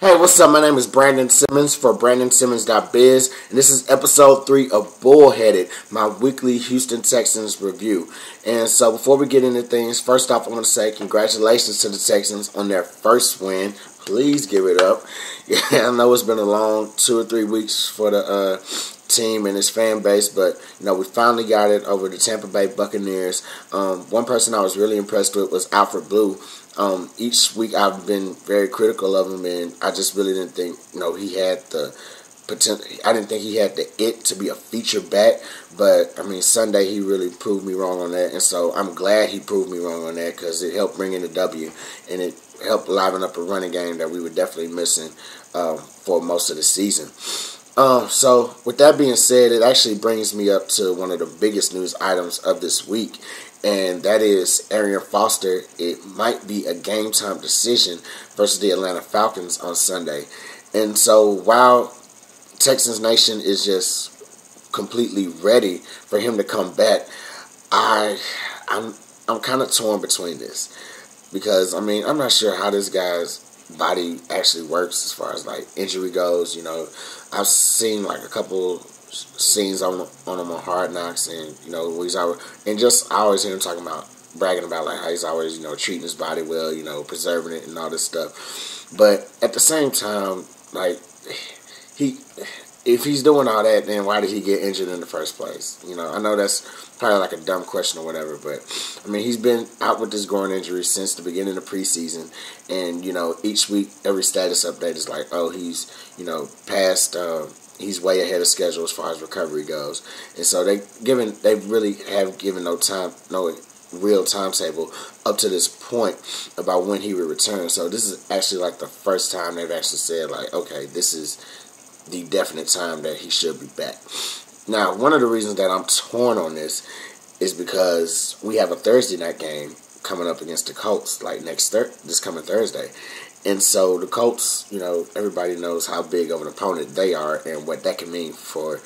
Hey, what's up? My name is Brandon Simmons for BrandonSimmons.biz, and this is episode 3 of Bullheaded, my weekly Houston Texans review. And so before we get into things, first off, I want to say congratulations to the Texans on their first win. Please give it up. Yeah, I know it's been a long 2 or 3 weeks for the team and its fan base, but we finally got it over the Tampa Bay Buccaneers. One person I was really impressed with was Alfred Blue. Each week I've been very critical of him, and I just really didn't think he had the potential. I didn't think he had the it to be a feature back, but I mean Sunday he really proved me wrong on that, and so I'm glad he proved me wrong on that because it helped bring in the W, and it helped liven up a running game that we were definitely missing for most of the season. So with that being said, it actually brings me up to one of the biggest news items of this week, and that is Arian Foster. It might be a game-time decision versus the Atlanta Falcons on Sunday. And so while Texans Nation is just completely ready for him to come back, I'm kind of torn between this. Because, I'm not sure how this guy's body actually works as far as, injury goes. I've seen, a couple scenes on him on Hard Knocks, and, he's always, and just I always hear him bragging about, how he's always, treating his body well, preserving it and all this stuff. But at the same time, if he's doing all that, then why did he get injured in the first place? I know that's probably a dumb question or whatever, but he's been out with this groin injury since the beginning of preseason, and each week every status update is he's past, he's way ahead of schedule as far as recovery goes, and so they really have given no real timetable up to this point about when he will return. So this is actually the first time they've actually said okay, this is the definite time that he should be back. Now, one of the reasons that I'm torn on this is because we have a Thursday night game coming up against the Colts, this coming Thursday. And so the Colts, everybody knows how big of an opponent they are and what that can mean for,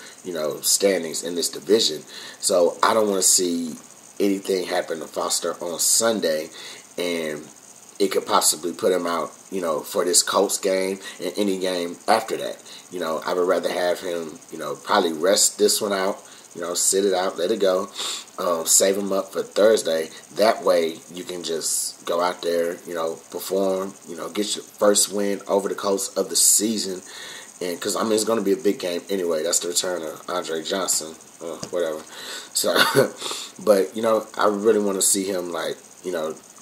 standings in this division. So I don't want to see anything happen to Foster on Sunday, and it could possibly put him out, for this Colts game and any game after that. I would rather have him, probably rest this one out, sit it out, let it go, save him up for Thursday. That way you can just go out there, perform, get your first win over the Colts of the season. And because, it's going to be a big game anyway. That's the return of Andre Johnson, whatever. So, but, I really want to see him,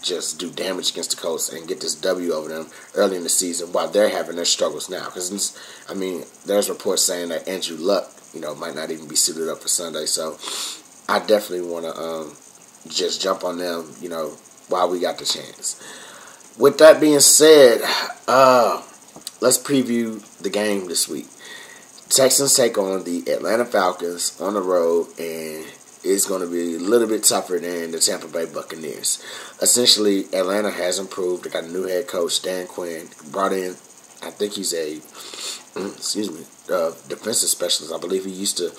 just do damage against the Colts and get this W over them early in the season while they're having their struggles now. Because, there's reports saying that Andrew Luck, might not even be suited up for Sunday. So I definitely want to just jump on them, while we got the chance. With that being said, let's preview the game this week. Texans take on the Atlanta Falcons on the road, and it's going to be a little bit tougher than the Tampa Bay Buccaneers. Essentially, Atlanta has improved. They got a new head coach, Dan Quinn. Brought in, I think he's a, defensive specialist. I believe he used to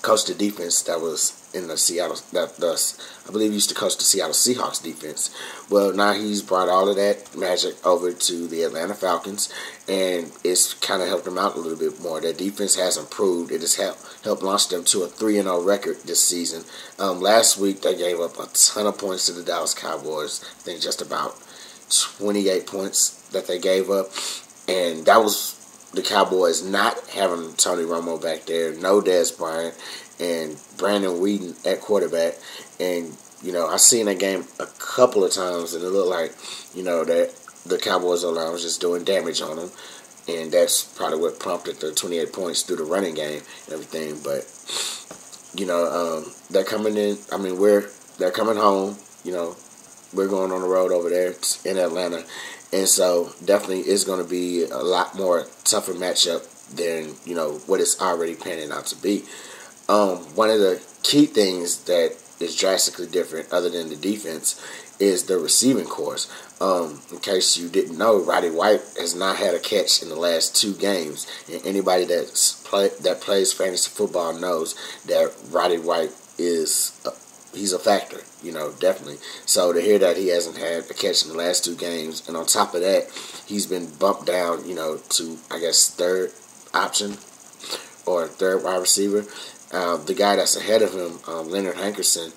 coach the defense that was in the I believe he used to coach the Seattle Seahawks defense. Well, now he's brought all of that magic over to the Atlanta Falcons, and it's kind of helped them out a little bit more. Their defense has improved. It has helped launch them to a 3-0 record this season. Last week they gave up a ton of points to the Dallas Cowboys. I think just about 28 points that they gave up, and that was the Cowboys not having Tony Romo back there, no Dez Bryant, and Brandon Whedon at quarterback. And, I've seen that game a couple of times, and it looked like, that the Cowboys O-line was just doing damage on them. And that's probably what prompted the 28 points through the running game and everything. But, they're coming in. They're coming home. We're going on the road over there in Atlanta. And so definitely it's going to be a lot more tougher matchup than, what it's already panning out to be. One of the key things that is drastically different other than the defense is the receiving corps. In case you didn't know, Roddy White has not had a catch in the last 2 games. And anybody that plays fantasy football knows that Roddy White is he's a factor, definitely. So to hear that he hasn't had a catch in the last 2 games, and on top of that, he's been bumped down, to, I guess, third option or third wide receiver. The guy that's ahead of him, Leonard Hankerson,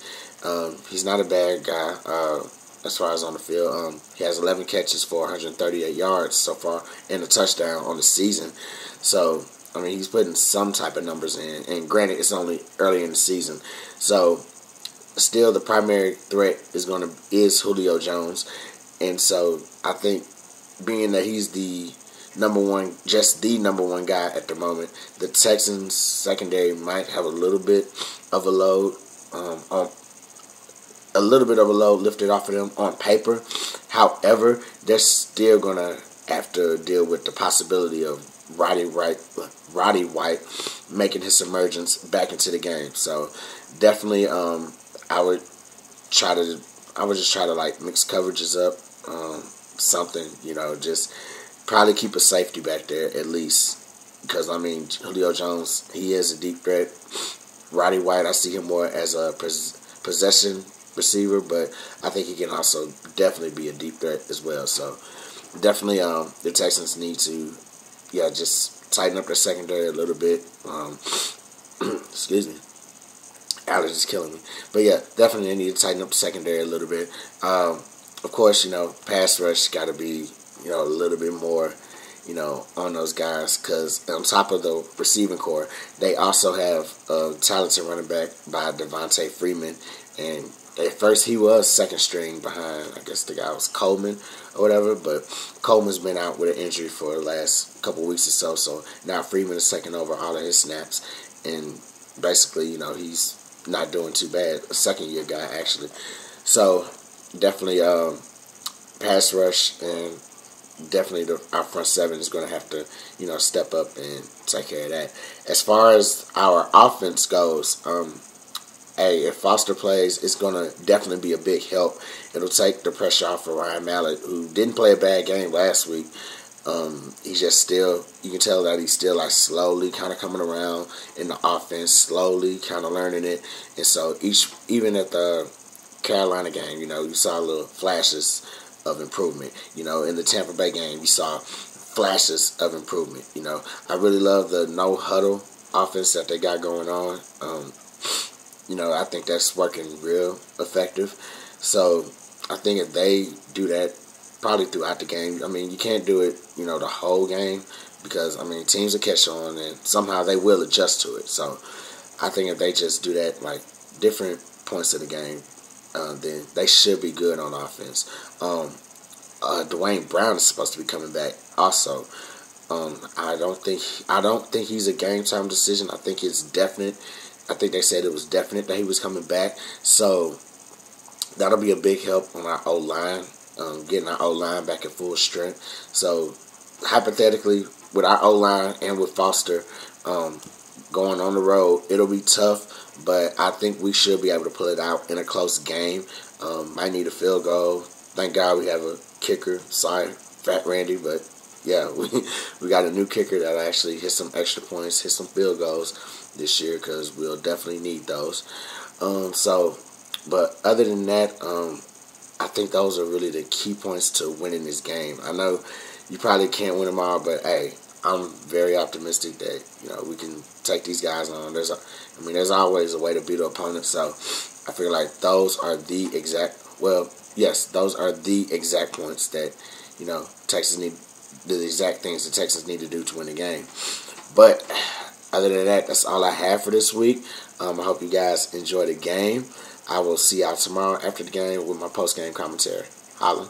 he's not a bad guy as far as on the field. He has 11 catches for 138 yards so far and a touchdown on the season. So, he's putting some type of numbers in. And granted, it's only early in the season. So, still the primary threat is Julio Jones. And so, I think being that he's the number one guy at the moment, the Texans secondary might have a little bit of a load lifted off of them on paper. However, they're still gonna have to deal with the possibility of Roddy White making his emergence back into the game. So definitely, I would just try to like mix coverages up, something, just probably keep a safety back there at least, because Julio Jones, he is a deep threat. Roddy White, I see him more as a possession receiver, but I think he can also definitely be a deep threat as well. So definitely, the Texans need to, just tighten up their secondary a little bit. Excuse me, allergies killing me. But yeah, definitely they need to tighten up the secondary a little bit. Of course, pass rush got to be, a little bit more, on those guys, because on top of the receiving core, they also have a talented running back by Devontae Freeman, and at first he was second string behind, I guess the guy was Coleman or whatever, but Coleman's been out with an injury for the last couple weeks or so now Freeman is taking over all of his snaps, and basically, he's not doing too bad, a second-year guy, actually. So, definitely pass rush, and definitely our front seven is going to have to, step up and take care of that. As far as our offense goes, if Foster plays, it's going to definitely be a big help. It'll take the pressure off of Ryan Mallett, who didn't play a bad game last week. He's just still, you can tell that he's still like slowly kind of coming around in the offense, slowly kind of learning it. And so even at the Carolina game, you saw little flashes of improvement. In the Tampa Bay game, you saw flashes of improvement. I really love the no huddle offense that they got going on. I think that's working real effective. So I think if they do that probably throughout the game, you can't do it, the whole game, because, teams will catch on and somehow they will adjust to it. So I think if they just do that, like, different points of the game, then they should be good on offense. Dwayne Brown is supposed to be coming back also. I don't think he's a game time decision. I think it's definite. I think they said it was definite that he was coming back. So that'll be a big help on our O-line, getting our O-line back at full strength. So hypothetically, with our O-line and with Foster going on the road, it'll be tough, but I think we should be able to pull it out in a close game. Might need a field goal. Thank God we have a kicker. Sorry, Fat Randy, but yeah, we got a new kicker that actually hit some extra points, hit some field goals this year, because we'll definitely need those. But other than that, I think those are really the key points to winning this game. I know you probably can't win them all, but hey, I'm very optimistic that we can take these guys on. There's always a way to beat an opponent. So I feel like those are the exact points that Texas need, the exact things the Texans need to do to win the game. But other than that, that's all I have for this week. I hope you guys enjoy the game. I will see y'all tomorrow after the game with my post-game commentary. Holla.